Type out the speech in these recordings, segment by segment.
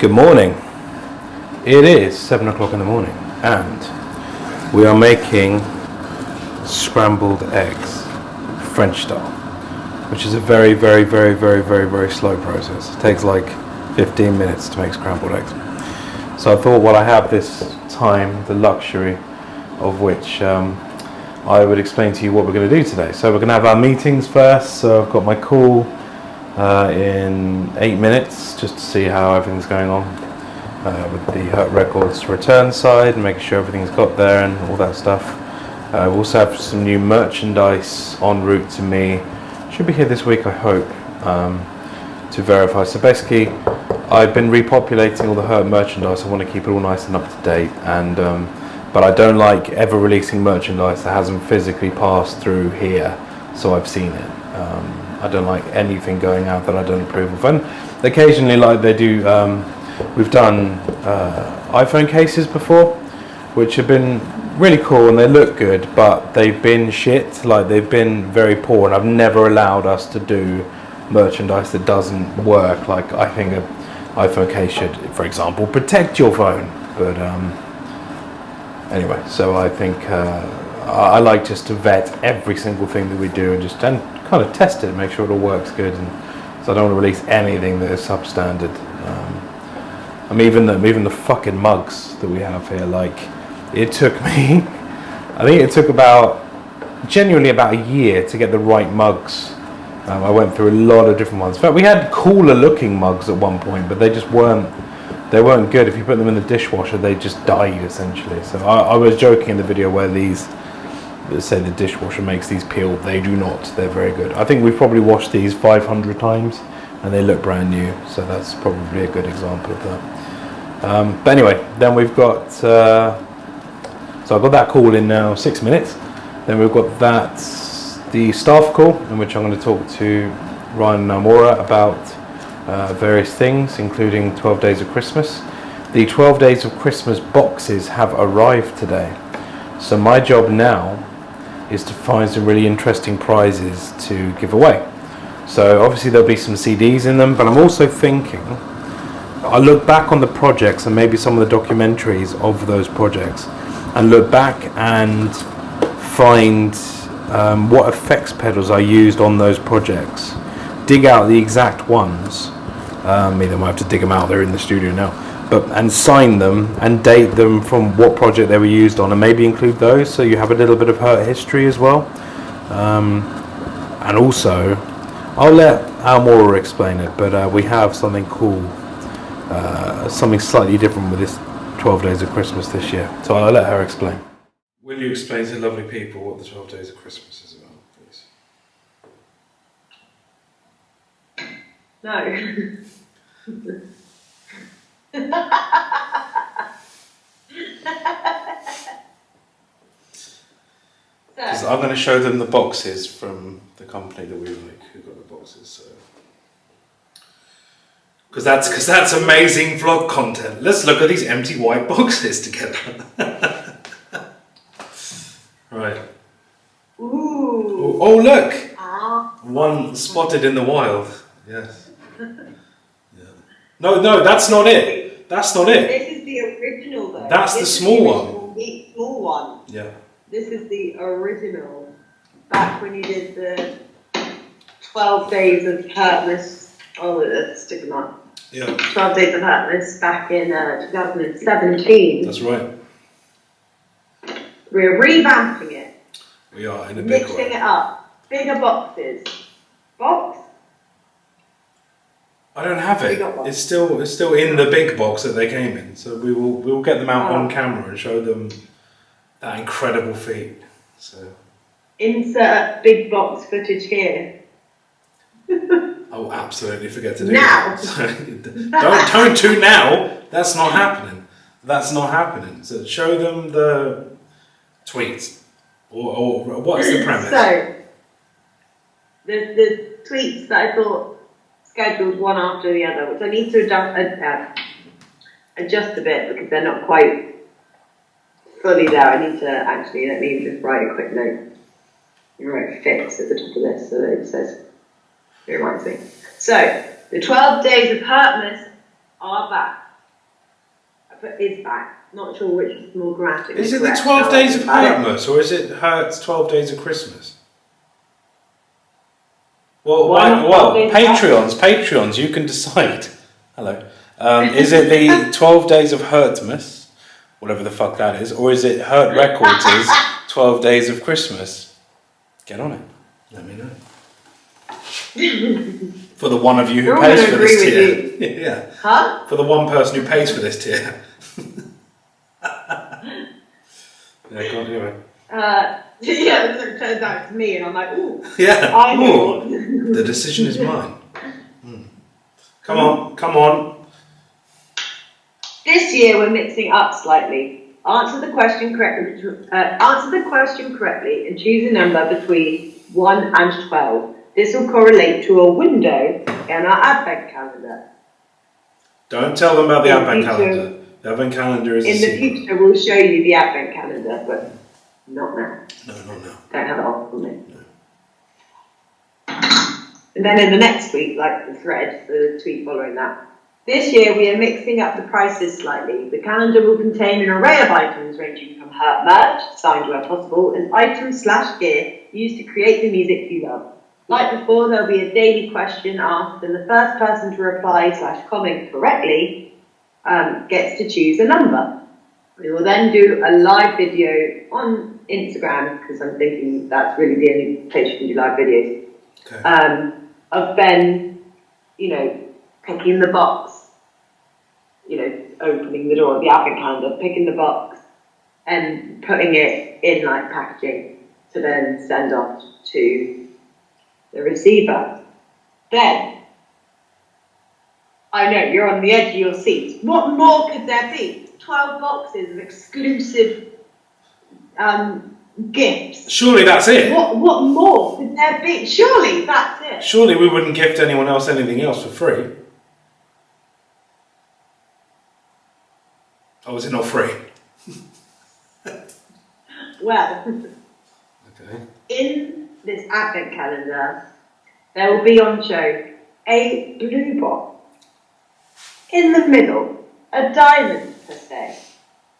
Good morning. It is 7 o'clock in the morning and we are making scrambled eggs, French style, which is a very slow process. It takes like 15 minutes to make scrambled eggs. So I thought while I have this time, the luxury of which I would explain to you what we're going to do today. So we're going to have our meetings first. So I've got my call in 8 minutes just to see how everything's going on with the Hurt Records return side and making sure everything's got there and all that stuff. We also have some new merchandise en route to me. Should be here this week, I hope, to verify. So basically, I've been repopulating all the Hurt merchandise. I want to keep it all nice and up to date, and but I don't like ever releasing merchandise that hasn't physically passed through here, so I've seen it. I don't like anything going out that I don't approve of. And occasionally, like they do, we've done iPhone cases before, which have been really cool and they look good, but they've been shit. Like they've been very poor, and I've never allowed us to do merchandise that doesn't work. Like I think an iPhone case should, for example, protect your phone. But anyway, so I think I like just to vet every single thing that we do and just kind of test it, make sure it all works good. And so I don't want to release anything that is substandard. I mean, even the fucking mugs that we have here, like it took me, I think it took genuinely about a year to get the right mugs. I went through a lot of different ones. In fact, we had cooler looking mugs at one point, but they just weren't good. If you put them in the dishwasher, they just died essentially. So I was joking in the video where these, say the dishwasher makes these peel. They do not. They're very good. I think we've probably washed these 500 times and they look brand new. So that's probably a good example of that. But anyway, then we've got, so I've got that call in now 6 minutes. Then we've got the staff call in which I'm going to talk to Ryan and Amora about various things, including 12 Days of Christmas. The 12 Days of Christmas boxes have arrived today. So my job now is to find some really interesting prizes to give away. So obviously there'll be some CDs in them, but I'm also thinking I'll look back on the projects and maybe some of the documentaries of those projects and look back and find what effects pedals I used on those projects. Dig out the exact ones. Either I might have to dig them out, they're in the studio now. And sign them and date them from what project they were used on, and maybe include those so you have a little bit of Hurt history as well. And also, I'll let Almora explain it, but we have something cool, something slightly different with this 12 Days of Christmas this year. So I'll let her explain. Will you explain to lovely people what the 12 Days of Christmas is about, please? No. Because I'm going to show them the boxes from the company that we like, who got the boxes. So, because that's amazing vlog content. Let's look at these empty white boxes together. Right. Ooh. Oh look! One spotted in the wild. Yes. Yeah. No, that's not it. That's not it. This is the original though. That's the small one. The small one. Yeah. This is the original. Back when you did the 12 Days of Hurtness. Oh, let's stick them up. Yeah. 12 Days of Hurtness back in 2017. That's right. We're revamping it. We are in a big way. Mixing it up. Bigger boxes. Box? I don't have it. It's still in the big box that they came in. So we'll get them out on camera and show them that incredible feat. So insert big box footage here. I will absolutely forget to do now. That. don't do now. That's not happening. That's not happening. So show them the tweets. Or what is the premise? So the tweets that I thought scheduled one after the other, which I need to adjust a bit because they're not quite fully there. I need to let me just write a quick note. You write fix at the top of this so that it says, it reminds me. So, the 12 Days of Hurtness are back. but is back. Not sure which is more graphic. Is it the 12 Days of Hurtmas, or is it Hurt's 12 Days of Christmas? Well, Patreons, you can decide. Hello. Is it the 12 Days of Hurtmas, whatever the fuck that is, or is it Hurt Records' 12 Days of Christmas? Get on it. Let me know. For the one of you who pays for this tier. Yeah. Huh? For the one person who pays for this tier. Yeah, go on, anyway. Yeah, so it turns out it's me, and I'm like, ooh. Yeah. I know. The decision is mine. Come on. This year we're mixing up slightly. Answer the question correctly, and choose a number between 1 and 12. This will correlate to a window in our advent calendar. Don't tell them about the advent calendar. The advent calendar is in the future. We'll show you the advent calendar, but not now. No, not now. Don't have it off for me. No. And then in the next tweet, like the thread, the tweet following that. This year we are mixing up the prices slightly. The calendar will contain an array of items ranging from Hurt merch, signed where possible, and items/gear used to create the music you love. Like before, there'll be a daily question asked, and the first person to reply/comment correctly gets to choose a number. We will then do a live video on Instagram, because I'm thinking that's really the only place you can do live videos. Okay. Of Ben, picking the box, opening the door of the advent calendar, picking the box, and putting it in like packaging to then send off to the receiver. Then, I know you're on the edge of your seat. What more could there be? 12 boxes of exclusive gifts. Surely that's it. What more could there be? Surely that's it. Surely we wouldn't gift anyone else anything else for free. Oh, is it not free? Well, Okay. in this advent calendar, there will be on show a blue box. In the middle, a diamond per se.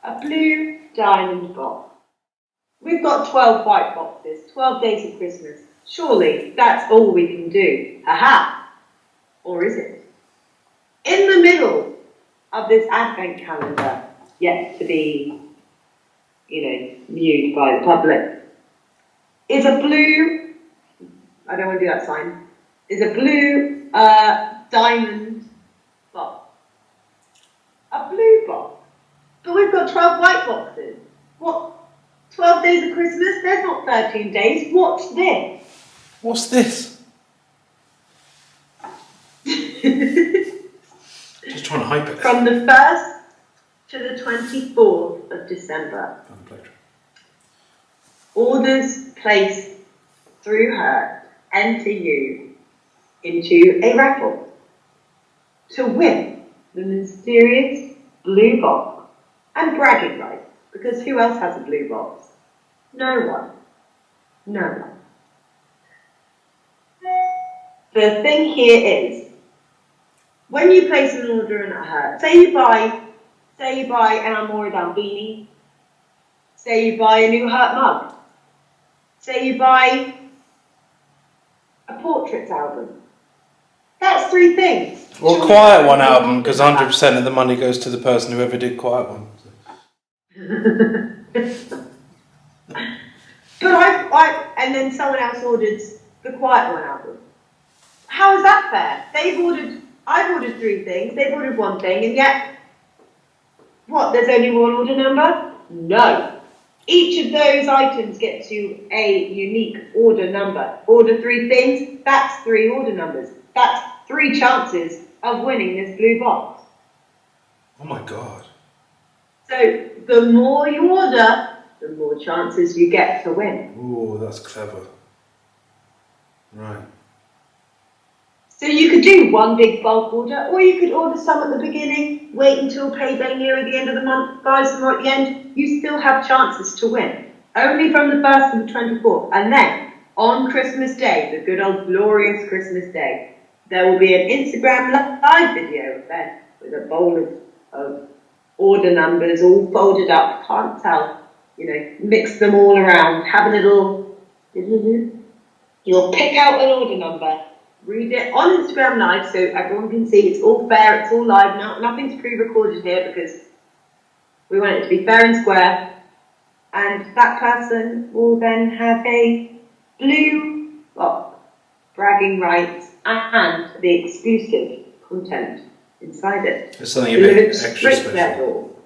A blue diamond box. We've got 12 white boxes, 12 days of Christmas. Surely that's all we can do. Aha! Or is it? In the middle of this advent calendar, yet to be, viewed by the public, is a blue, I don't want to do that sign, is a blue diamond box. A blue box. But we've got 12 white boxes. What? 12 days of Christmas? There's not 13 days. What's this? What's this? Just trying to hype it. From the 1st to the 24th of December. Orders placed through her enter you into a raffle to win the mysterious blue box and bragging rights. Because who else has a blue box? No one. No one. The thing here is, when you place an order in at her, say you buy an Amore Down beanie, say you buy a new Hurt mug, say you buy a portraits album. That's 3 things. Or Quiet One album, because 100% of the money goes to the person who ever did Quiet One. But and then someone else ordered the Quiet One album. How is that fair? I've ordered 3 things, they've ordered 1 thing, and yet, what, there's only 1 order number? No. Each of those items get to a unique order number. Order 3 things, that's 3 order numbers. That's 3 chances of winning this blue box. Oh my god. So, the more you order, the more chances you get to win. Ooh, that's clever. Right. So you could do 1 big bulk order, or you could order some at the beginning, wait until payday near at the end of the month, buy some more at the end. You still have chances to win. Only from the 1st to the 24th. And then, on Christmas Day, the good old glorious Christmas Day, there will be an Instagram live video of Ben with a bowl of order numbers all folded up. Can't tell. Mix them all around. Have a little. You'll pick out an order number. Read it on Instagram Live so everyone can see. It's all fair. It's all live. Nothing's pre-recorded here because we want it to be fair and square. And that person will then have a blue box, bragging rights, and the exclusive content inside it. It's something a bit extra special. Level.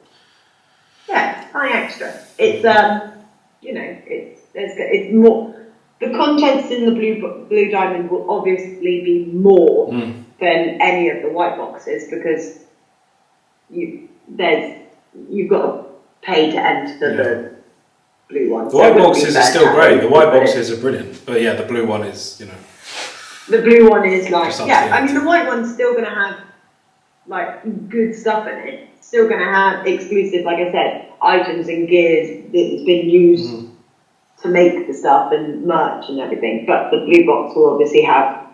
Yeah, something extra. It's it's more. The contents in the blue diamond will obviously be more than any of the white boxes because you've got to pay to enter the blue one. The white boxes are still great. The white boxes are brilliant, but yeah, the blue one is The blue one is like the white one's still going to have like good stuff in it. Still going to have exclusive, like I said, items and gears that's been used to make the stuff and merch and everything. But the blue box will obviously have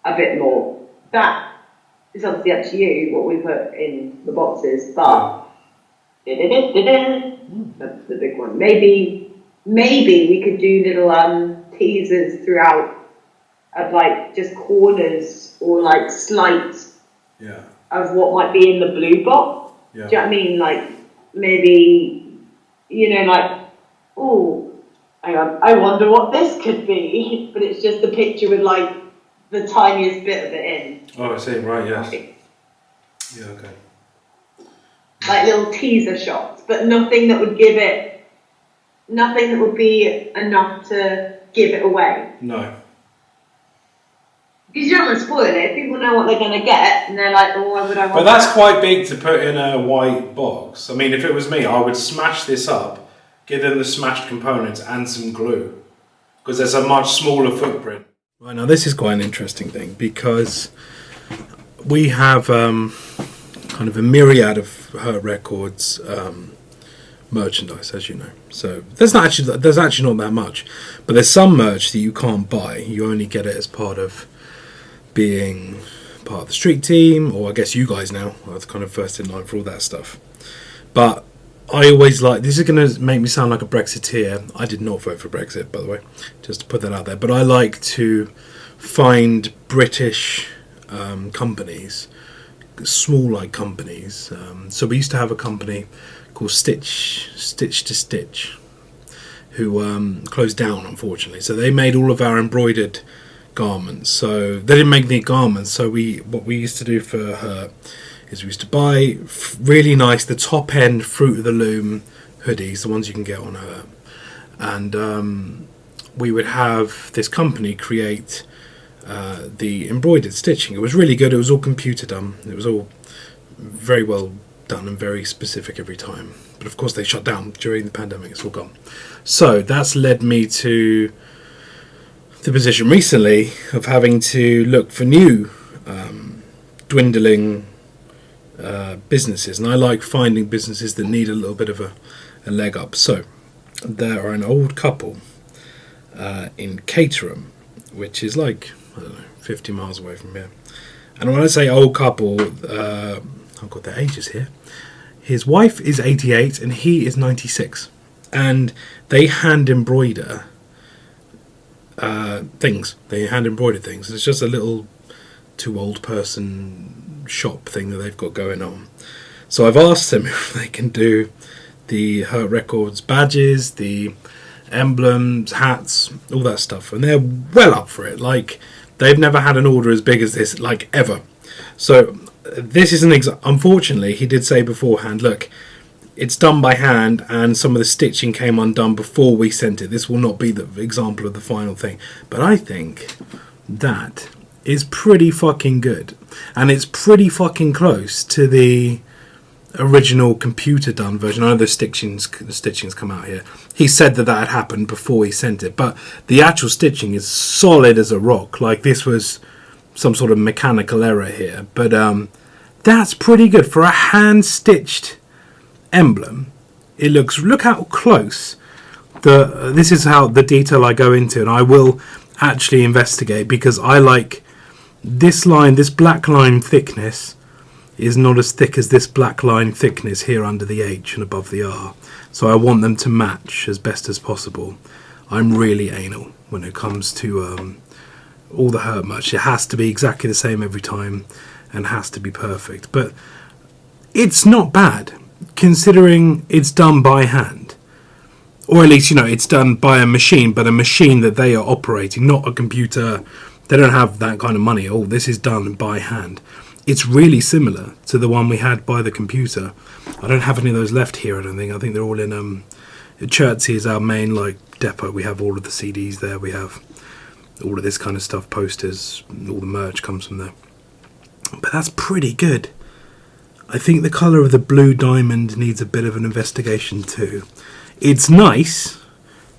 a bit more. That is obviously up to you what we put in the boxes, but that's the big one. Maybe we could do little teasers throughout of like just corners or like slights of what might be in the blue box. Do you know what I mean? Like maybe like, oh, hang on, I wonder what this could be. But it's just a picture with like the tiniest bit of it in. Oh, I see. Right. Yes. Yeah. Okay. Like little teaser shots, but nothing that would be enough to give it away. No. Because you don't want to spoil it. People know what they're going to get, and they're like, oh, why would I want But that's quite big to put in a white box. I mean, if it was me, I would smash this up, give them the smashed components and some glue, because there's a much smaller footprint. Right, now this is quite an interesting thing, because we have kind of a myriad of Hurt Records merchandise, as you know. So there's actually not that much, but there's some merch that you can't buy. You only get it as part of being part of the street team, or I guess you guys now are kind of first in line for all that stuff. But I always this is going to make me sound like a Brexiteer. I did not vote for Brexit, by the way, just to put that out there. But I like to find British companies, small companies. So we used to have a company called Stitch to Stitch, who closed down, unfortunately. So they made all of our embroidered garments. So they didn't make the garments. So what we used to do for her is we used to buy really nice, the top end Fruit of the Loom hoodies, the ones you can get on her, and we would have this company create the embroidered stitching. It was really good. It was all computer done. It was all very well done and very specific every time. But of course they shut down during the pandemic. It's all gone. So that's led me to the position recently of having to look for new dwindling businesses, and I like finding businesses that need a little bit of a leg up. So there are an old couple in Caterham, which is like, I don't know, 50 miles away from here. And when I say old couple, I've got their ages here. His wife is 88 and he is 96, and they hand embroider things. They hand embroider things. It's just a little two old person shop thing that they've got going on. So I've asked them if they can do the Hurt Records badges, the emblems, hats, all that stuff, and they're well up for it. Like, they've never had an order as big as this, like, ever. So this is unfortunately, he did say beforehand, look, it's done by hand and some of the stitching came undone before we sent it. This will not be the example of the final thing. But I think that is pretty fucking good, and it's pretty fucking close to the original computer done version. I know the stitching's come out here. He said that had happened before he sent it, but the actual stitching is solid as a rock. Like, this was some sort of mechanical error here, but that's pretty good for a hand stitched emblem. It looks, look how close this is how the detail I go into, and I will actually investigate, because I like this line, this black line thickness is not as thick as this black line thickness here under the H and above the R. So I want them to match as best as possible. I'm really anal when it comes to all the hurt merch. It has to be exactly the same every time and has to be perfect. But it's not bad considering it's done by hand. Or at least, it's done by a machine, but a machine that they are operating, not a computer. They don't have that kind of money. Oh, this is done by hand. It's really similar to the one we had by the computer. I don't have any of those left here, I don't think. I think they're all in... Chertsey is our main depot. We have all of the CDs there. We have all of this kind of stuff, posters, all the merch comes from there. But that's pretty good. I think the colour of the blue diamond needs a bit of an investigation too. It's nice,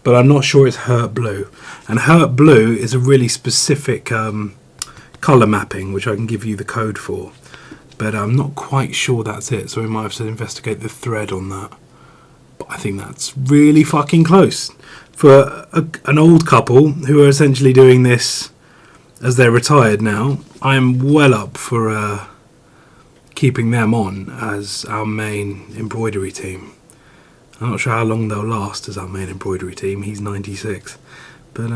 but I'm not sure it's Hurt Blue. And Hurt Blue is a really specific colour mapping, which I can give you the code for. But I'm not quite sure that's it, so we might have to investigate the thread on that. But I think that's really fucking close. For an old couple who are essentially doing this as they're retired now, I'm well up for keeping them on as our main embroidery team. I'm not sure how long they'll last as our main embroidery team. He's 96. But,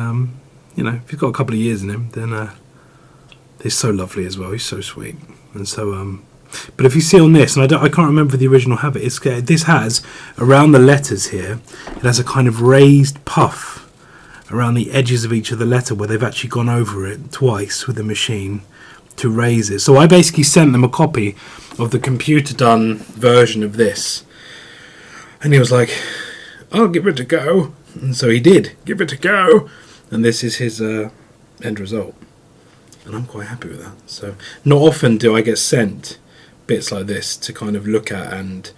if he's got a couple of years in him, then he's so lovely as well. He's so sweet. And so, but if you see on this, and I can't remember the original habit, this has, around the letters here, it has a kind of raised puff around the edges of each of the letter where they've actually gone over it twice with the machine to raise it. So I basically sent them a copy of the computer-done version of this. And he was like, I'll give it a go. And so he did. Give it a go. And this is his end result. And I'm quite happy with that. So not often do I get sent bits like this to kind of look at and,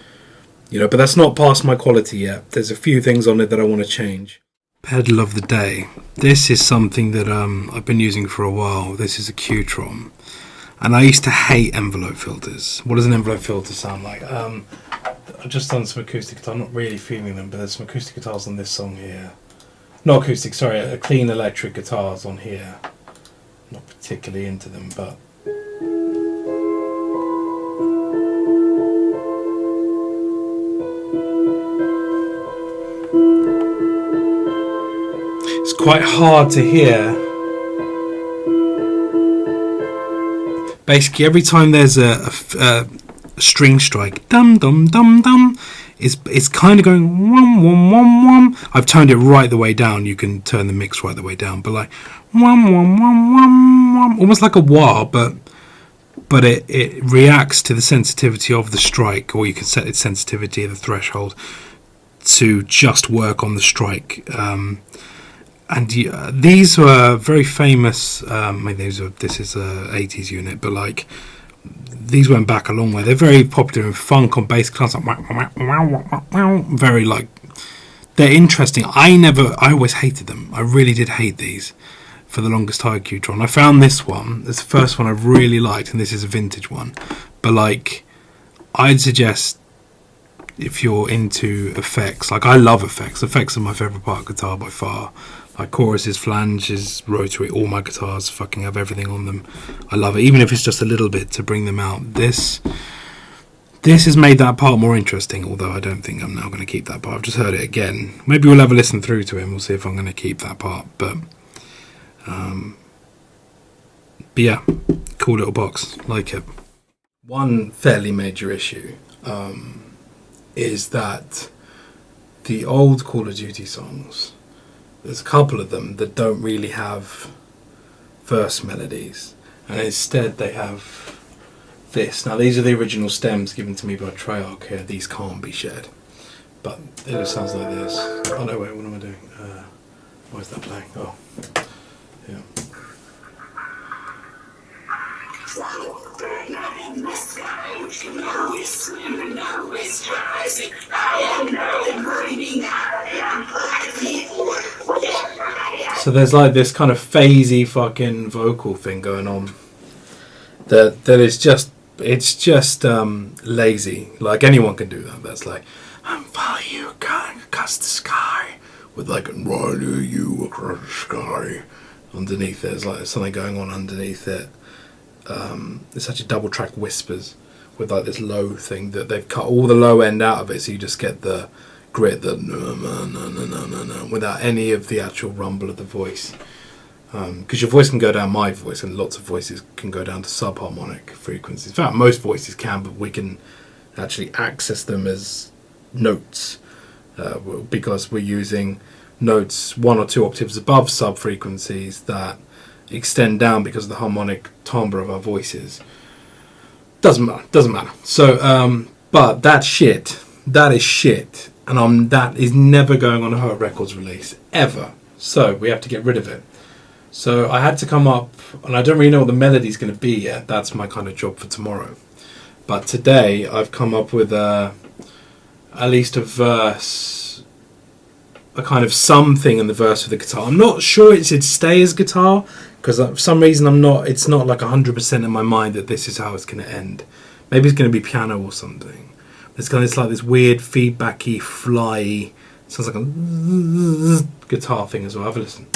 but that's not past my quality yet. There's a few things on it that I want to change. Pedal of the day. This is something that I've been using for a while. This is a Qtron. And I used to hate envelope filters. What does an envelope filter sound like? I've just done some acoustic guitar. I'm not really feeling them, but there's some acoustic guitars on this song here. Not acoustic, sorry, a clean electric guitars on here. Not particularly into them, but... It's quite hard to hear. Basically, every time there's a string strike, dum dum dum dum, it's kind of going wum wum wum wum. I've toned it right the way down. You can turn the mix right the way down, but like wum wum wum wum wum, almost like a wah, but it reacts to the sensitivity of the strike, or you can set its sensitivity, the threshold, to just work on the strike. And these were very famous. This is a 80s unit, but like these went back a long way. They're very popular in funk on bass class. Very they're interesting. I always hated them. I really did hate these for the longest time. Qtron. I found this one. It's the first one I really liked, and this is a vintage one. But I'd suggest if you're into effects, I love effects. Effects are my favourite part of guitar by far. Choruses, flanges, rotary, all my guitars fucking have everything on them. I love it, even if it's just a little bit to bring them out. This has made that part more interesting, although I don't think I'm now going to keep that part. I've just heard it again. Maybe we'll have a listen through to it and we'll see if I'm going to keep that part. But yeah, cool little box, like it. One fairly major issue is that the old Call of Duty songs, there's a couple of them that don't really have verse melodies, and instead they have this. Now these are the original stems given to me by Treyarch here. These can't be shared, but it just sounds like this. Oh no, wait, what am I doing? Why is that playing? Oh, yeah. So there's this kind of phasey fucking vocal thing going on that is just, it's just lazy. Anyone can do that. That's I'm following you across the sky with and riding you across the sky. Underneath there's something going on underneath it. There's such a double track whispers with like this low thing that they've cut all the low end out of it, so you just get the grit, the without any of the actual rumble of the voice. Because your voice can go down, my voice, and lots of voices can go down to subharmonic frequencies. In fact, most voices can, but we can actually access them as notes because we're using notes 1 or 2 octaves above sub frequencies that extend down because of the harmonic timbre of our voices. Doesn't matter. So, but that is shit, and that is never going on a Hurt Records release ever. So we have to get rid of it. So I had to come up, and I don't really know what the melody's going to be yet. That's my kind of job for tomorrow. But today I've come up with at least a verse, a kind of something in the verse with the guitar. I'm not sure it should stay as guitar, because for some reason it's not like 100% in my mind that this is how it's going to end. Maybe it's going to be piano or something. It's like this weird feedbacky, fly, sounds like a guitar thing as well. Have a listen.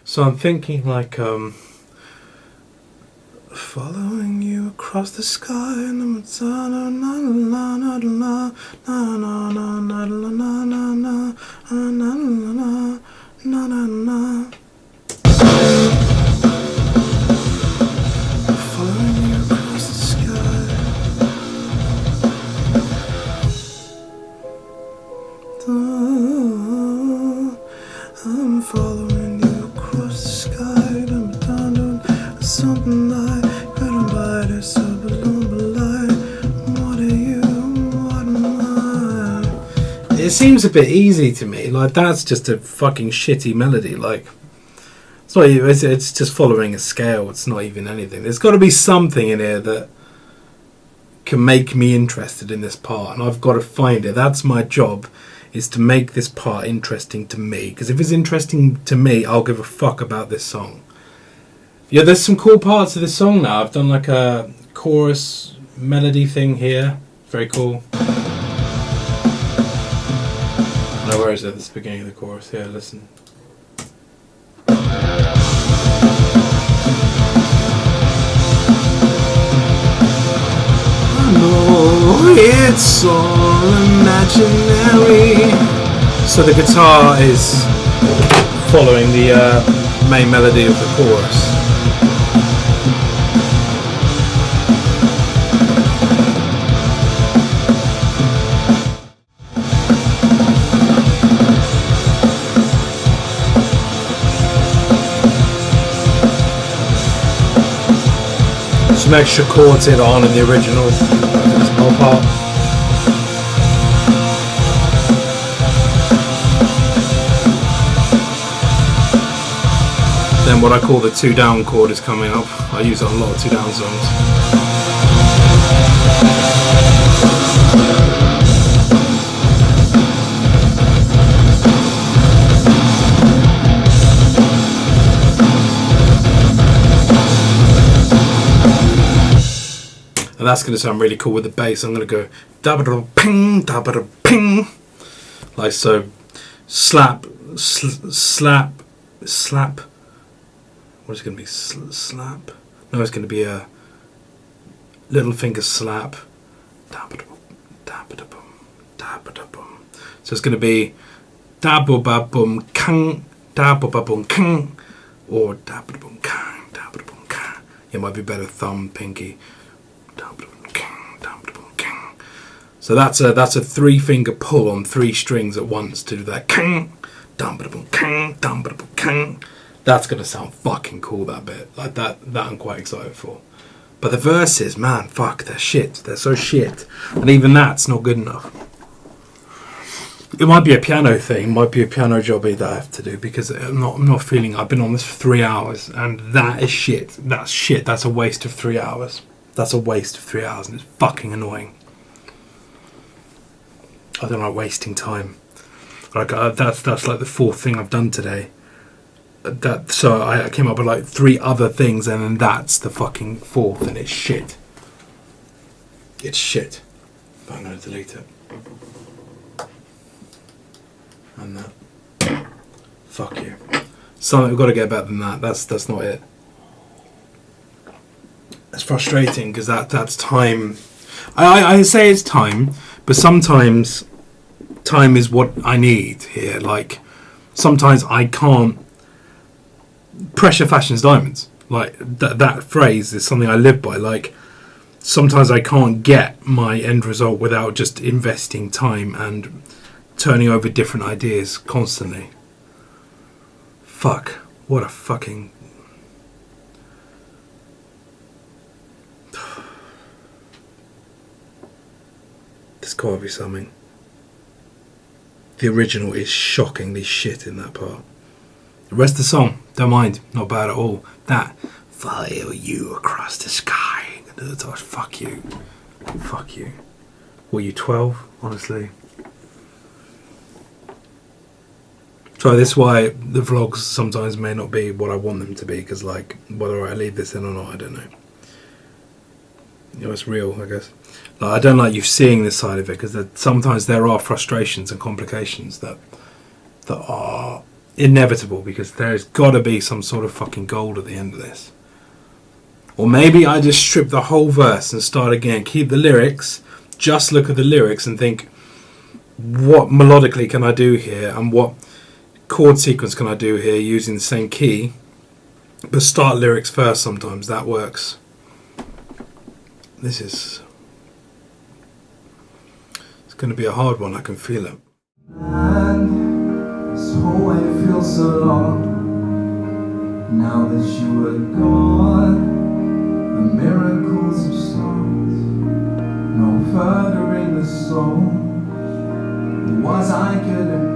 So I'm thinking like following you across the sky and I'm following you across the sky. I'm following you across the sky. Something like couldn't bite it, so balloon light. What are you? What am I? It seems a bit easy to me. Like that's just a fucking shitty melody. Like it's not. It's just following a scale. It's not even anything. There's got to be something in here that can make me interested in this part, and I've got to find it. That's my job. Is to make this part interesting to me. Because if it's interesting to me, I'll give a fuck about this song. Yeah, there's some cool parts of this song now. I've done like a chorus melody thing here. Very cool. No, where is it? That's the beginning of the chorus. Here, listen. I know it's all imaginary. So the guitar is following the main melody of the chorus. Some extra chords hit on in the original. This whole part. Then what I call the 2-down chord is coming up. I use it on a lot of 2-down songs. And that's going to sound really cool with the bass. I'm going to go da-ba-da-ping, da-ba-da-ping. Like so. Slap, slap. What is it going to be? Slap? No, it's going to be a little finger slap. Da-ba-da-boom, da-ba-da-boom, da-ba-da-boom. So it's going to be da-ba-ba-boom, kang, da-ba-ba-boom, kang, or da-ba-da-boom, kang, da-ba-da-boom, kang. It might be better thumb, pinky. So that's a 3-finger pull on 3 strings at once to do that. That's gonna sound fucking cool, that bit. Like that I'm quite excited for. But the verses, man, fuck, they're shit. They're so shit. And even that's not good enough. It might be a piano thing, might be a piano jobby that I have to do, because I'm not feeling. I've been on this for 3 hours, and that is shit. That's shit. That's a waste of 3 hours. That's a waste of 3 hours, and it's fucking annoying. I don't like wasting time. Like that's like the 4th thing I've done today. So I came up with like 3 other things, and then that's the fucking 4th, and it's shit. It's shit. But I'm gonna delete it. And that. Fuck you. Something we've got to get better than that. That's not it. It's frustrating because that's time. I say it's time, but sometimes time is what I need here. Like sometimes I can't. Pressure fashions diamonds. Like that phrase is something I live by. Like sometimes I can't get my end result without just investing time and turning over different ideas constantly. Fuck. What a fucking... There's gotta be something. The original is shockingly shit in that part. The rest of the song, don't mind. Not bad at all. That, follow you across the sky. Fuck you. Fuck you. What, you 12? Honestly. So this is why the vlogs sometimes may not be what I want them to be, because like whether I leave this in or not, I don't know. You know, it's real, I guess. Like, I don't like you seeing this side of it, because sometimes there are frustrations and complications that are inevitable, because there's got to be some sort of fucking gold at the end of this. Or maybe I just strip the whole verse and start again, keep the lyrics, just look at the lyrics and think, what melodically can I do here, and what chord sequence can I do here using the same key, but start lyrics first. Sometimes that works. It's going to be a hard one, I can feel it. And this whole way feels so long. Now that you are gone, the miracles have stopped. No further in the song. Was I good enough?